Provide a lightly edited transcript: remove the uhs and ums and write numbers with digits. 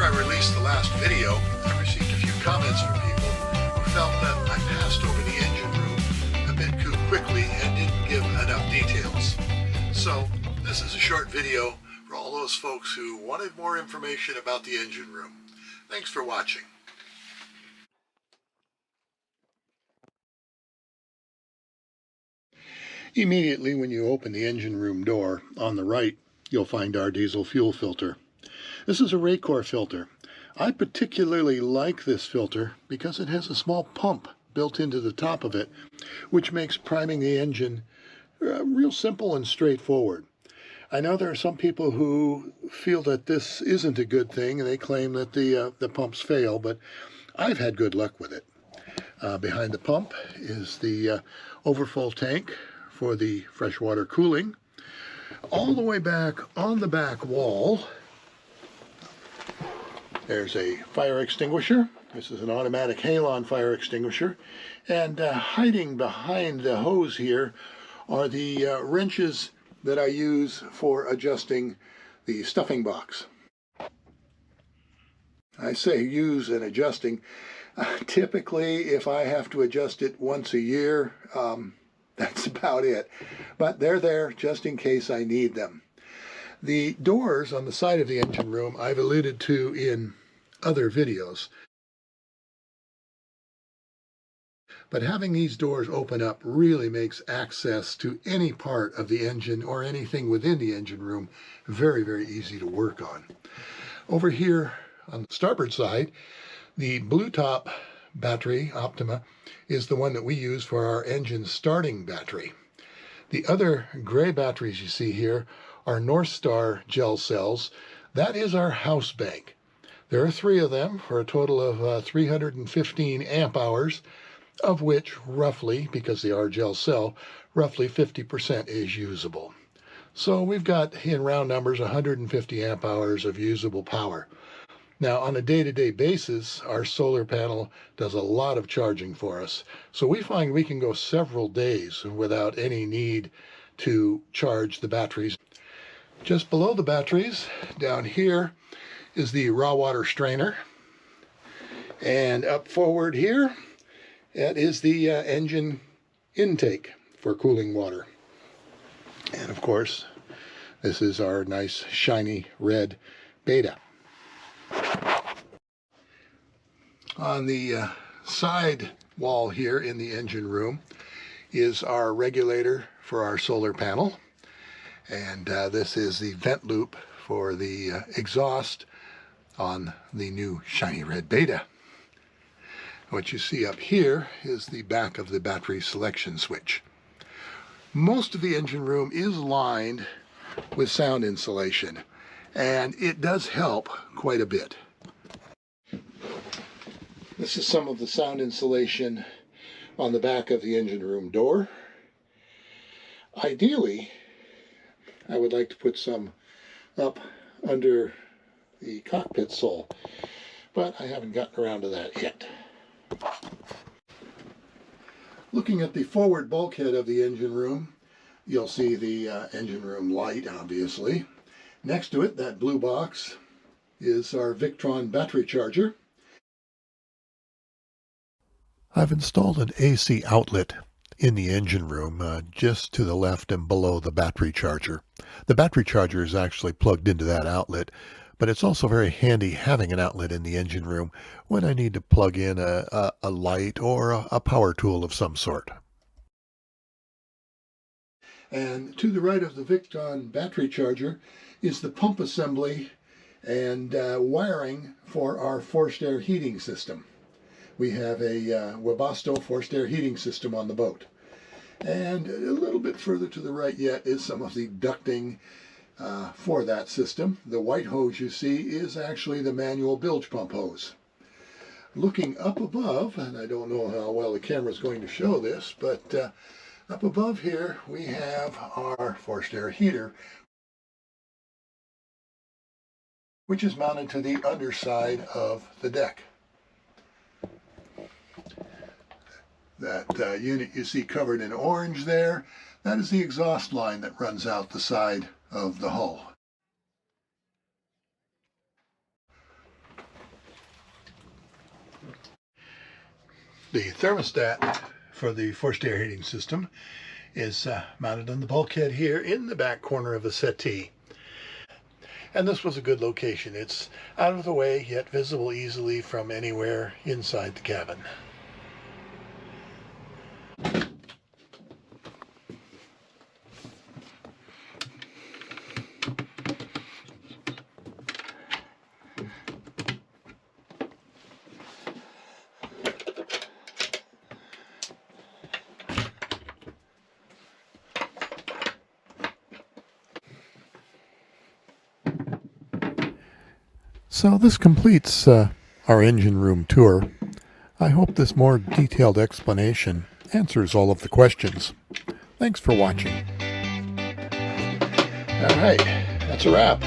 I released the last video, I received a few comments from people who felt that I passed over the engine room a bit too quickly and didn't give enough details. So this is a short video for all those folks who wanted more information about the engine room. Thanks for watching. Immediately when you open the engine room door, on the right, you'll find our diesel fuel filter. This is a Raycor filter. I particularly like this filter because it has a small pump built into the top of it, which makes priming the engine real simple and straightforward. I know there are some people who feel that this isn't a good thing, and they claim that the pumps fail, but I've had good luck with it. Behind the pump is the overfull tank for the freshwater cooling. All the way back on the back wall, there's a fire extinguisher. This is an automatic halon fire extinguisher. And hiding behind the hose here are the wrenches that I use for adjusting the stuffing box. I say use and adjusting. Typically, if I have to adjust it once a year, that's about it. But they're there just in case I need them. The doors on the side of the engine room I've alluded to in other videos. But having these doors open up really makes access to any part of the engine or anything within the engine room very, very easy to work on. Over here on the starboard side, the blue top battery, Optima, is the one that we use for our engine starting battery. The other gray batteries you see here are North Star gel cells. That is our house bank. There are 3 of them for a total of 315 amp hours, of which roughly, because they are gel cell, roughly 50% is usable. So we've got, in round numbers, 150 amp hours of usable power. Now, on a day-to-day basis, our solar panel does a lot of charging for us. So we find we can go several days without any need to charge the batteries. Just below the batteries, down here, is the raw water strainer. And up forward here, that is the engine intake for cooling water. And of course, this is our nice shiny red Beta. On the side wall here in the engine room is our regulator for our solar panel. And this is the vent loop for the exhaust on the new shiny red Beta. What you see up here is the back of the battery selection switch. Most of the engine room is lined with sound insulation, and it does help quite a bit. This is some of the sound insulation on the back of the engine room door. Ideally, I would like to put some up under the cockpit sole, but I haven't gotten around to that yet. Looking at the forward bulkhead of the engine room, you'll see the engine room light, obviously. Next to it, that blue box, is our Victron battery charger. I've installed an AC outlet in the engine room just to the left and below the battery charger. The battery charger is actually plugged into that outlet, but it's also very handy having an outlet in the engine room when I need to plug in a light or a power tool of some sort. And to the right of the Victron battery charger is the pump assembly and wiring for our forced air heating system. We have a Webasto forced air heating system on the boat. And a little bit further to the right yet is some of the ducting for that system. The white hose you see is actually the manual bilge pump hose. Looking up above, and I don't know how well the camera is going to show this, but up above here we have our forced air heater, which is mounted to the underside of the deck. That unit you see covered in orange there, that is the exhaust line that runs out the side of the hull. The thermostat for the forced air heating system is mounted on the bulkhead here in the back corner of the settee. And this was a good location. It's out of the way, yet visible easily from anywhere inside the cabin. So this completes our engine room tour. I hope this more detailed explanation answers all of the questions. Thanks for watching. All right, that's a wrap.